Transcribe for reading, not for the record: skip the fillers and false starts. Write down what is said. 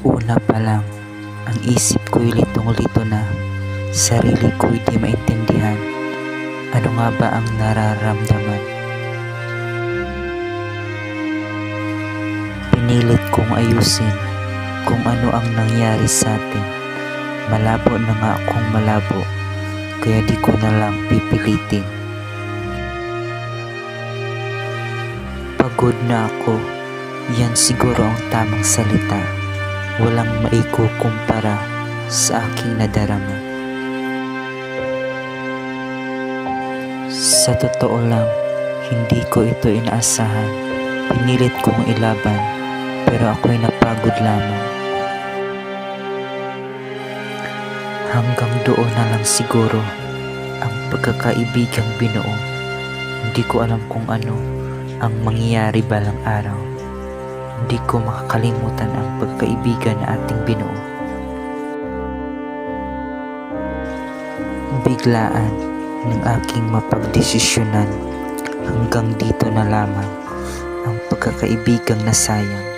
Una pa lang, ang isip ko'y litong-lito na, sarili ko'y di maintindihan. Ano nga ba ang nararamdaman? Pinilit kong ayusin kung ano ang nangyari sa atin. Malabo na nga akong malabo, kaya di ko na lang pipilitin. Pagod na ako, yan siguro ang tamang salita. Walang maikukumpara sa aking nadarama. Sa totoo lang, hindi ko ito inaasahan. Pinilit kong ilaban, pero ako'y napagod lamang. Hanggang doon na lang siguro ang pagkakaibigang binuo. Hindi ko alam kung ano ang mangyayari balang araw. Hindi ko makakalimutan ang pagkaibigan na ating binuo. Biglaan ng aking mapagdesisyonan, hanggang dito na lamang ang pagkakaibigang nasayang.